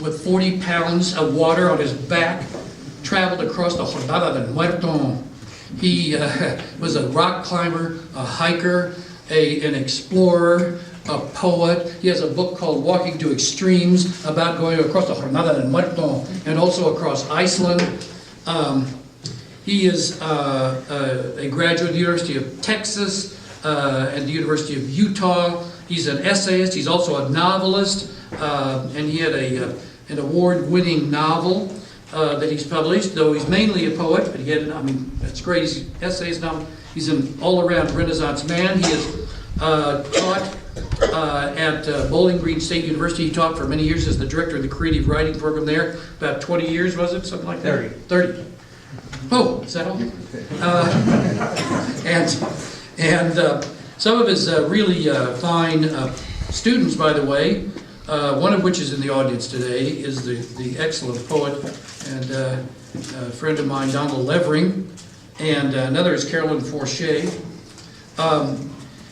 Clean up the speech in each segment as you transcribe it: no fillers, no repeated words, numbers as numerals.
with 40 pounds of water on his back, traveled across the Jornada del Muerto. He was a rock climber, a hiker, an explorer, a poet. He has a book called Walking to Extremes about going across the Jornada del Muerto and also across Iceland. He is a graduate of the University of Texas and the University of Utah. He's an essayist. He's also a novelist, and he had an award-winning novel that he's published, though he's mainly a poet, but he had, I mean, that's great. He's essays, novel. He's an all-around Renaissance man. He has taught at Bowling Green State University. He taught for many years as the director of the creative writing program there. About 20 years, was it? Something like that? 30. Oh, is that all? And some of his really fine students, by the way, one of which is in the audience today, is the excellent poet and a friend of mine, Donald Levering, and another is Carolyn Forche.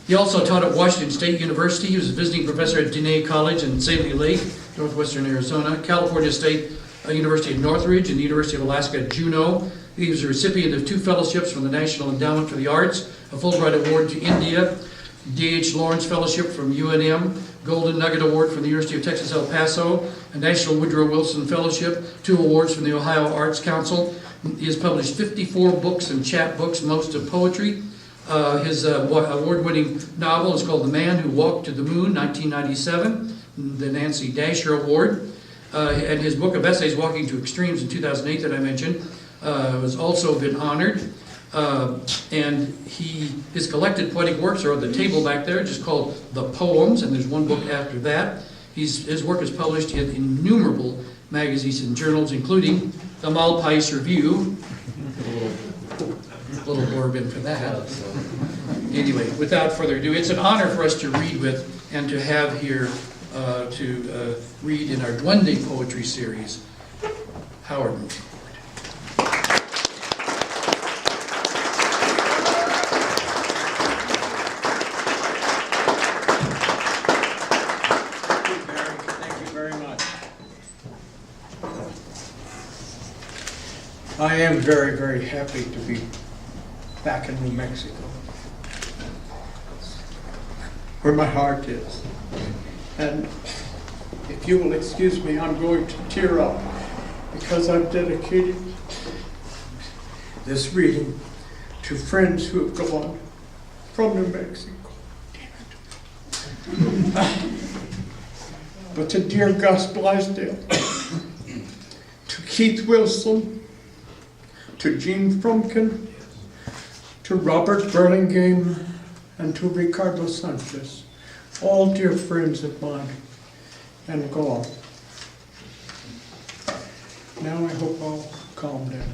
He also taught at Washington State University. He was a visiting professor at Diné College in Saley Lake, northwestern Arizona, California State University of Northridge, and the University of Alaska at Juneau. He was a recipient of 2 fellowships from the National Endowment for the Arts, a Fulbright Award to India, D.H. Lawrence Fellowship from UNM, Golden Nugget Award from the University of Texas El Paso, a National Woodrow Wilson Fellowship, 2 awards from the Ohio Arts Council. He has published 54 books and chapbooks, most of poetry. His award-winning novel is called The Man Who Walked to the Moon, 1997, the Nancy Dasher Award. And his book of essays, Walking to Extremes, in 2008 that I mentioned, has also been honored. And his collected poetic works are on the table back there, just called The Poems, and there's one book after that. His work is published in innumerable magazines and journals, including the Malpais Review. A little blurb in for that. Anyway, without further ado, it's an honor for us to read with and to have here to read in our Duende Poetry Series, Howard McCord. I am very, very happy to be back in New Mexico, where my heart is. And if you will excuse me, I'm going to tear up because I've dedicated this reading to friends who have gone from New Mexico. But to dear Gus Blaisdell, to Keith Wilson, to Gene Frumkin, to Robert Burlingame, and to Ricardo Sanchez, all dear friends of mine, and gone. Now I hope I'll calm down.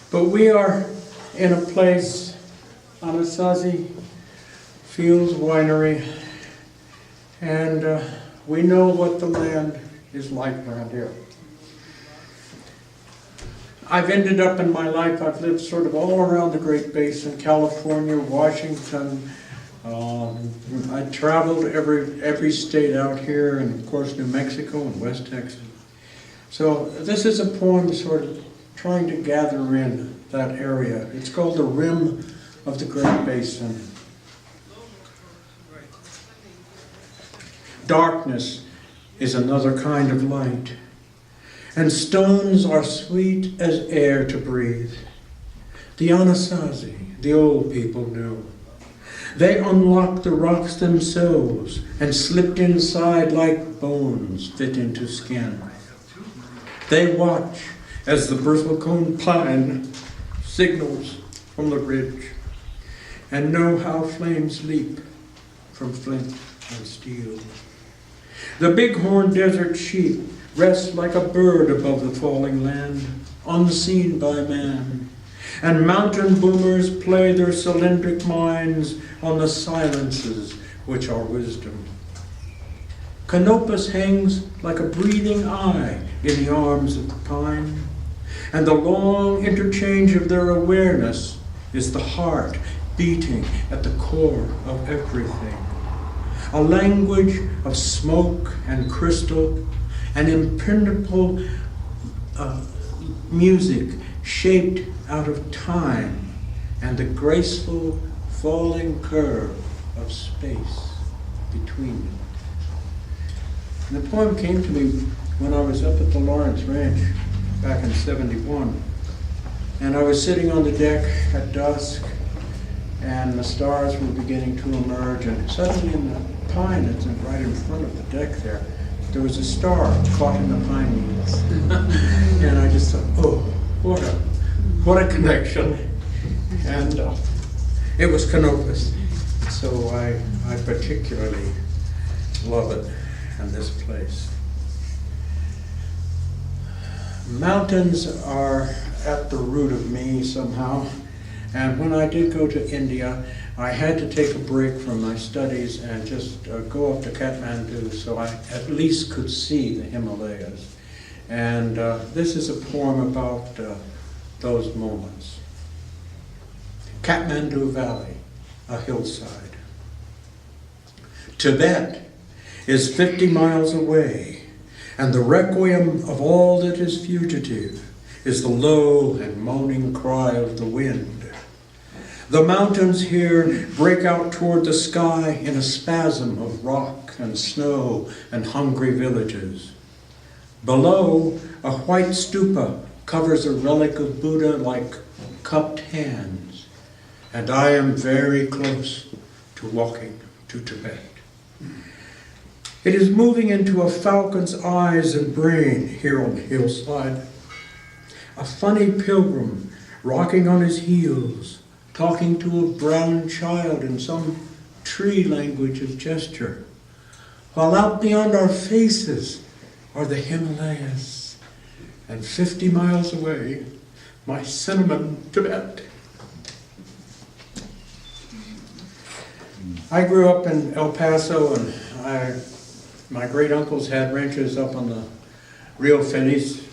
But we are in a place, Anasazi Fields Winery, and we know what the land is like around here. I've ended up in my life, I've lived sort of all around the Great Basin, California, Washington. I traveled every state out here, and of course New Mexico and West Texas. So this is a poem sort of trying to gather in that area. It's called The Rim of the Great Basin. Darkness is another kind of light, and stones are sweet as air to breathe. The Anasazi, the old people knew. They unlocked the rocks themselves and slipped inside like bones fit into skin. They watch as the bristlecone pine signals from the ridge and know how flames leap from flint and steel. The bighorn desert sheep rests like a bird above the falling land, unseen by man, and mountain boomers play their cylindric minds on the silences which are wisdom. Canopus hangs like a breathing eye in the arms of the pine, and the long interchange of their awareness is the heart beating at the core of everything. A language of smoke and crystal, an impenetrable music shaped out of time and the graceful falling curve of space between them. And the poem came to me when I was up at the Lawrence Ranch back in '71. And I was sitting on the deck at dusk, and the stars were beginning to emerge, and suddenly in the pine that's right in front of the deck there was a star caught in the pine needles. And I just thought, oh, what a connection. And it was Canopus. So I particularly love it and this place. Mountains are at the root of me somehow. And when I did go to India, I had to take a break from my studies and just go up to Kathmandu so I at least could see the Himalayas. And this is a poem about those moments. Kathmandu Valley, a hillside. Tibet is 50 miles away, and the requiem of all that is fugitive is the low and moaning cry of the wind. The mountains here break out toward the sky in a spasm of rock and snow and hungry villages. Below, a white stupa covers a relic of Buddha like cupped hands, and I am very close to walking to Tibet. It is moving into a falcon's eyes and brain here on the hillside. A funny pilgrim rocking on his heels, talking to a brown child in some tree language of gesture, while out beyond our faces are the Himalayas, and 50 miles away, my cinnamon Tibet. I grew up in El Paso, and my great uncles had ranches up on the Rio Feliz.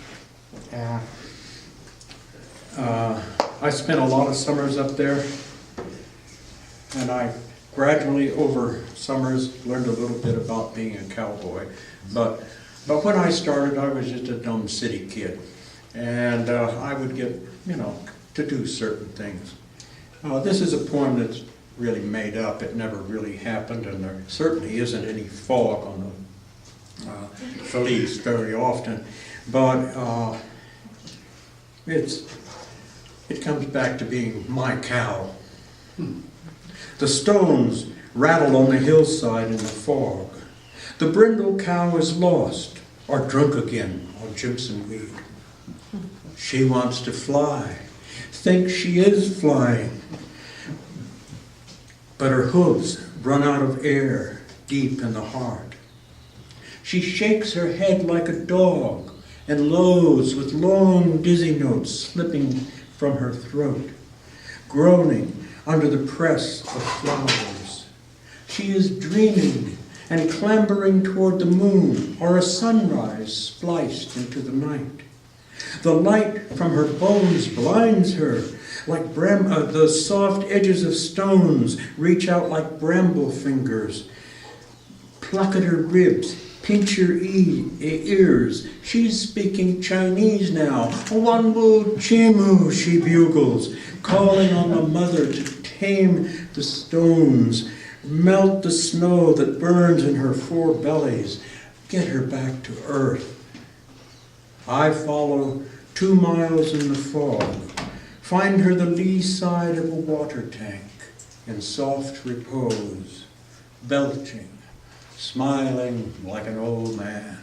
I spent a lot of summers up there, and I gradually over summers learned a little bit about being a cowboy. But when I started, I was just a dumb city kid, and I would get, to do certain things. This is a poem that's really made up. It never really happened, and there certainly isn't any fog on the Feliz very often. But it comes back to being my cow. The stones rattle on the hillside in the fog. The brindle cow is lost or drunk again on Jimson weed. She wants to fly, thinks she is flying, but her hooves run out of air deep in the heart. She shakes her head like a dog and lows with long dizzy notes slipping from her throat, groaning under the press of flowers. She is dreaming and clambering toward the moon or a sunrise spliced into the night. The light from her bones blinds her like the soft edges of stones reach out like bramble fingers. Pluck at her ribs, pinch her ears. She's speaking Chinese now. Wanbu Chimu, she bugles, calling on the mother to tame the stones, melt the snow that burns in her four bellies, get her back to earth. I follow 2 miles in the fog, find her the lee side of a water tank in soft repose, belching, smiling like an old man.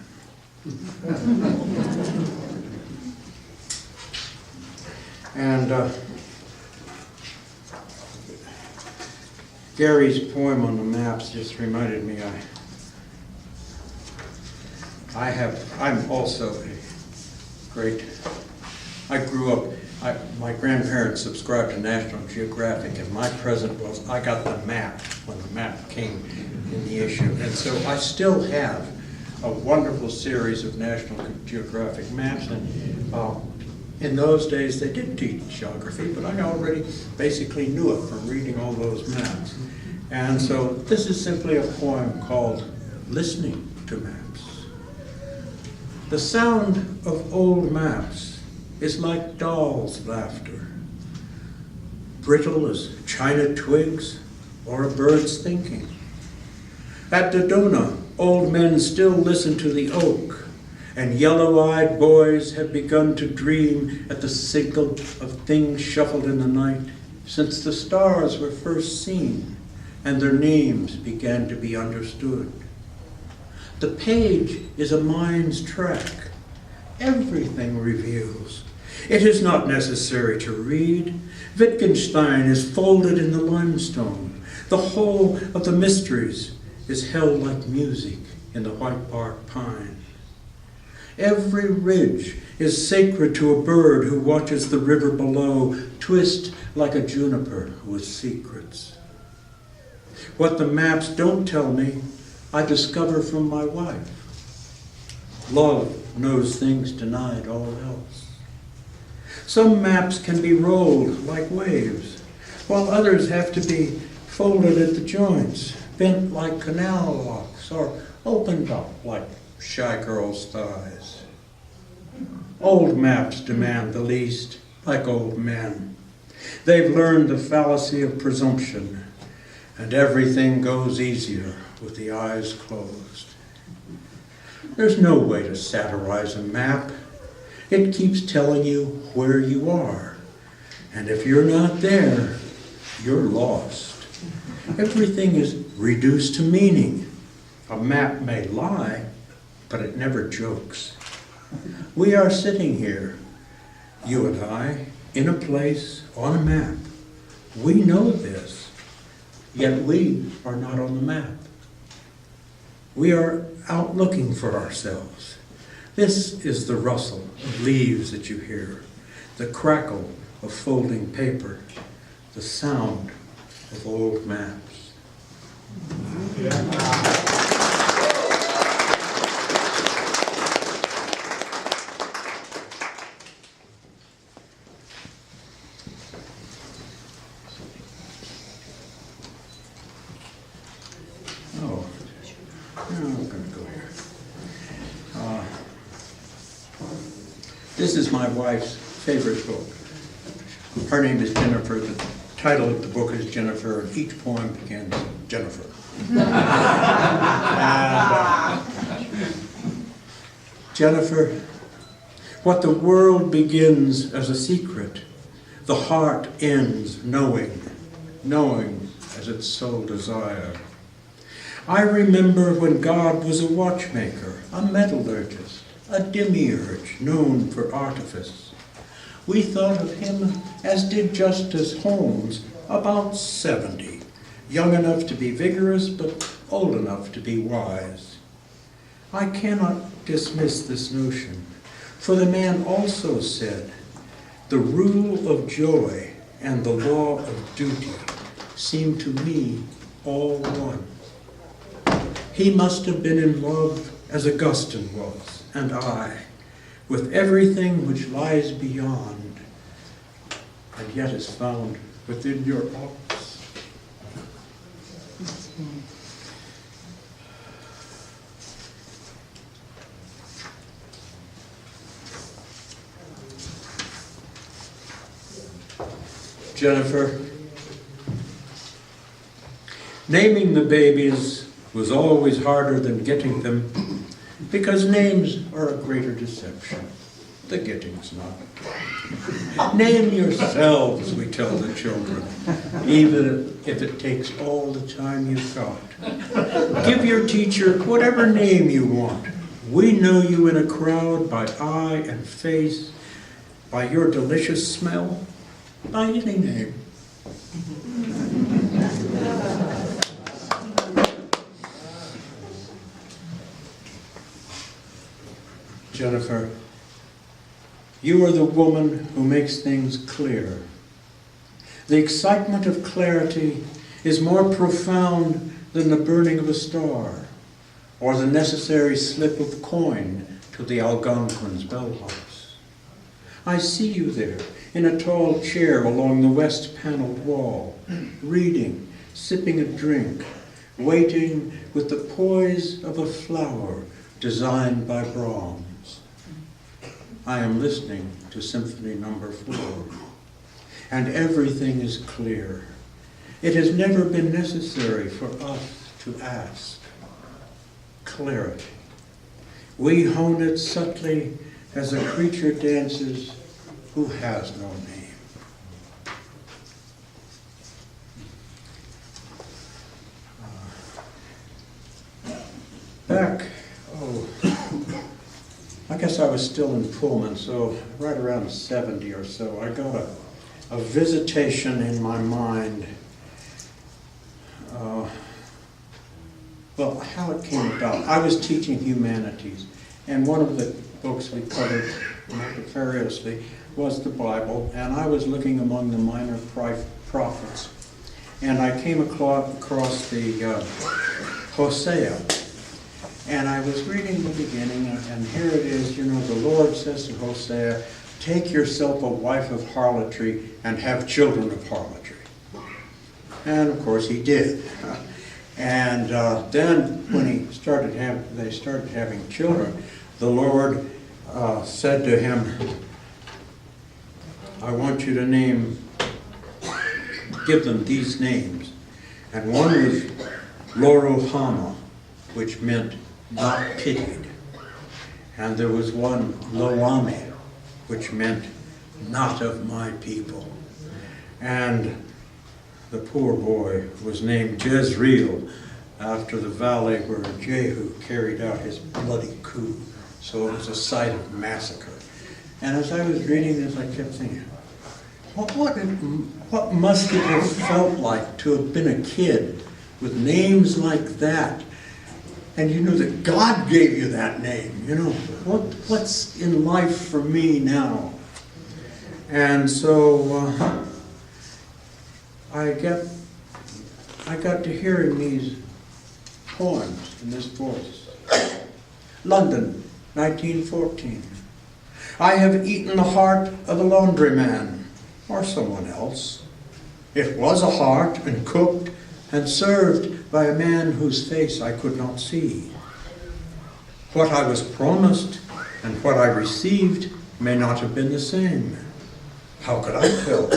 And Gary's poem on the maps just reminded me I'm also a great, I grew up, my grandparents subscribed to National Geographic, and my present was I got the map when the map came in the issue. And so I still have a wonderful series of National Geographic maps. And In those days, they did teach geography, but I already basically knew it from reading all those maps. And so this is simply a poem called Listening to Maps. The sound of old maps is like dolls' laughter, brittle as china twigs or a bird's thinking. At Dodona, old men still listen to the oak, and yellow-eyed boys have begun to dream at the signal of things shuffled in the night, since the stars were first seen and their names began to be understood. The page is a mind's track. Everything reveals. It is not necessary to read. Wittgenstein is folded in the limestone. The whole of the mysteries is held like music in the white bark pine. Every ridge is sacred to a bird who watches the river below twist like a juniper with secrets. What the maps don't tell me, I discover from my wife. Love knows things denied all else. Some maps can be rolled like waves, while others have to be folded at the joints, bent like canal locks, or opened up like shy girls' thighs. Old maps demand the least, like old men. They've learned the fallacy of presumption, and everything goes easier with the eyes closed. There's no way to satirize a map. It keeps telling you where you are, and if you're not there, you're lost. Everything is reduced to meaning. A map may lie, but it never jokes. We are sitting here, you and I, in a place on a map. We know this, yet we are not on the map. We are out looking for ourselves. This is the rustle of leaves that you hear, the crackle of folding paper, the sound of old maps. I'm going to go here. This is my wife's favorite book. Her name is Jennifer. The title of the book is Jennifer, and each poem begins Jennifer. Jennifer, what the world begins as a secret, the heart ends knowing as its sole desire. I remember when God was a watchmaker, a metallurgist, a demiurge known for artifice. We thought of him as did Justice Holmes, about 70, young enough to be vigorous, but old enough to be wise. I cannot dismiss this notion, for the man also said, the rule of joy and the law of duty seem to me all one. He must have been in love as Augustine was, and I, with everything which lies beyond, and yet is found within your office. Jennifer, naming the babies was always harder than getting them, because names are a greater deception. The getting's not. Name yourselves, we tell the children, even if it takes all the time you've got. Give your teacher whatever name you want. We know you in a crowd by eye and face, by your delicious smell, by any name. Jennifer, you are the woman who makes things clear. The excitement of clarity is more profound than the burning of a star or the necessary slip of coin to the Algonquin's bellhops. I see you there, in a tall chair along the west-paneled wall, reading, sipping a drink, waiting with the poise of a flower designed by Brahms. I am listening to Symphony No. 4, and everything is clear. It has never been necessary for us to ask. Clarity. We hone it subtly as a creature dances who has no name. I guess I was still in Pullman, so right around 70 or so, I got a visitation in my mind. Well, how it came about. I was teaching humanities, and one of the books we covered multifariously was the Bible, and I was looking among the minor prophets, and I came across the Hosea, and I was reading the beginning, and here it is, you know, the Lord says to Hosea, take yourself a wife of harlotry and have children of harlotry. And of course he did. And then when they started having children, the Lord said to him, I want you to give them these names. And one was Loruhamah, which meant not pitied. And there was one Lo-Ammi, which meant not of my people. And the poor boy was named Jezreel after the valley where Jehu carried out his bloody coup. So it was a site of massacre. And as I was reading this, I kept thinking, what must it have felt like to have been a kid with names like that? And you know that God gave you that name. You know, what's in life for me now? And so I got to hearing these poems in this voice. London, 1914. I have eaten the heart of a laundryman, or someone else. It was a heart, and cooked and served by a man whose face I could not see. What I was promised and what I received may not have been the same. How could I tell?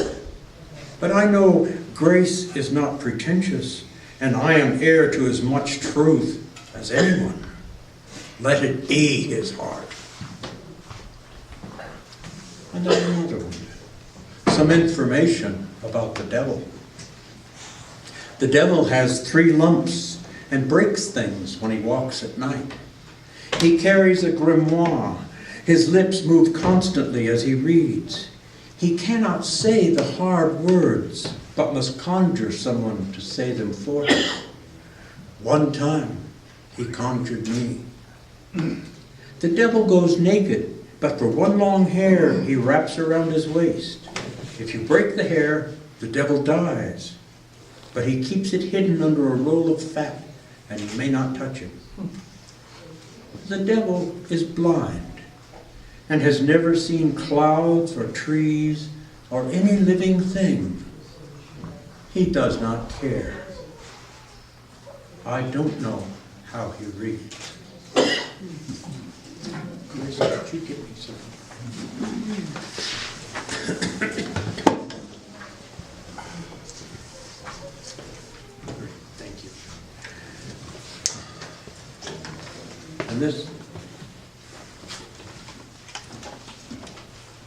But I know grace is not pretentious, and I am heir to as much truth as anyone. Let it be his heart. And then another one. Some information about the devil. The devil has 3 lumps and breaks things when he walks at night. He carries a grimoire. His lips move constantly as he reads. He cannot say the hard words, but must conjure someone to say them for him. One time, he conjured me. The devil goes naked, but for one long hair he wraps around his waist. If you break the hair, the devil dies. But he keeps it hidden under a roll of fat, and you may not touch it. The devil is blind, and has never seen clouds or trees or any living thing. He does not care. I don't know how he reads. Grace, could you give me some? Thank you. And this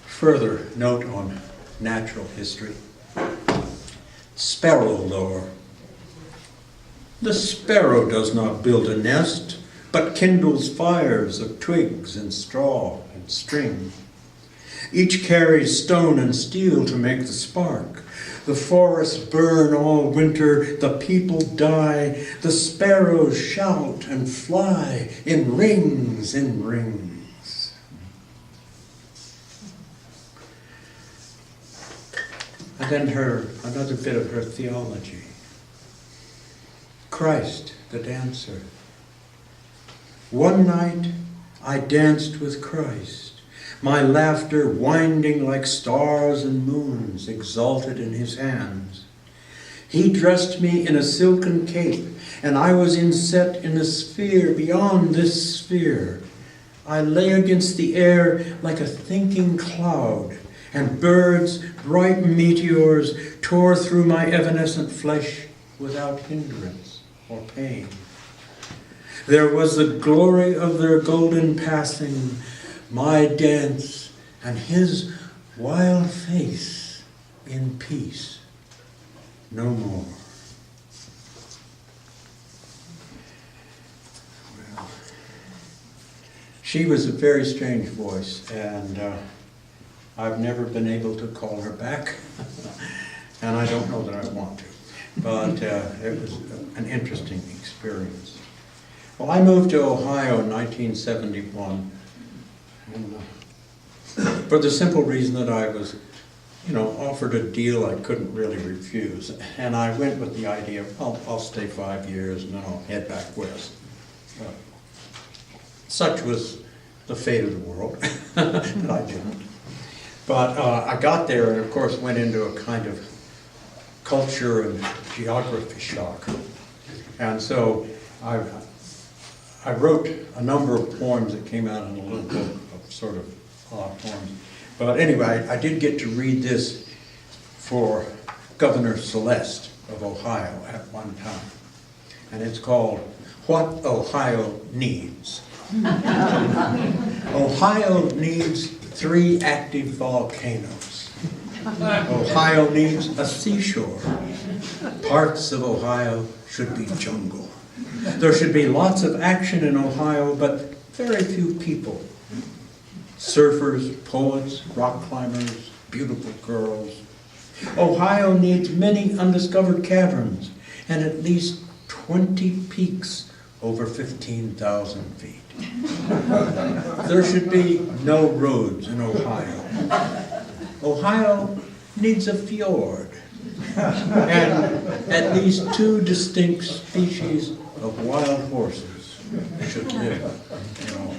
further note on natural history. Sparrow lore. The sparrow does not build a nest, but kindles fires of twigs and straw and string. Each carries stone and steel to make the spark. The forests burn all winter, the people die, the sparrows shout and fly in rings and rings. And then another bit of her theology. Christ, the dancer. One night I danced with Christ. my laughter winding like stars and moons exalted in his hands. He dressed me in a silken cape, and I was inset in a sphere beyond this sphere. I lay against the air like a thinking cloud, and birds, bright meteors, tore through my evanescent flesh without hindrance or pain. There was the glory of their golden passing, my dance, and his wild face in peace. No more. Well, she was a very strange voice, and I've never been able to call her back, and I don't know that I want to, but it was an interesting experience. Well, I moved to Ohio in 1971, and, for the simple reason that I was offered a deal I couldn't really refuse. And I went with the idea of, I'll stay 5 years and then I'll head back west. Such was the fate of the world, that I didn't. But I got there and of course went into a kind of culture and geography shock. And so I wrote a number of poems that came out in a little book of sort of odd poems. But anyway, I did get to read this for Governor Celeste of Ohio at one time. And it's called What Ohio Needs. Ohio needs 3 active volcanoes. Ohio needs a seashore. Parts of Ohio should be jungle. There should be lots of action in Ohio, but very few people. Surfers, poets, rock climbers, beautiful girls. Ohio needs many undiscovered caverns and at least 20 peaks over 15,000 feet. There should be no roads in Ohio. Ohio needs a fjord and at least 2 distinct species of wild horses should live in Ohio.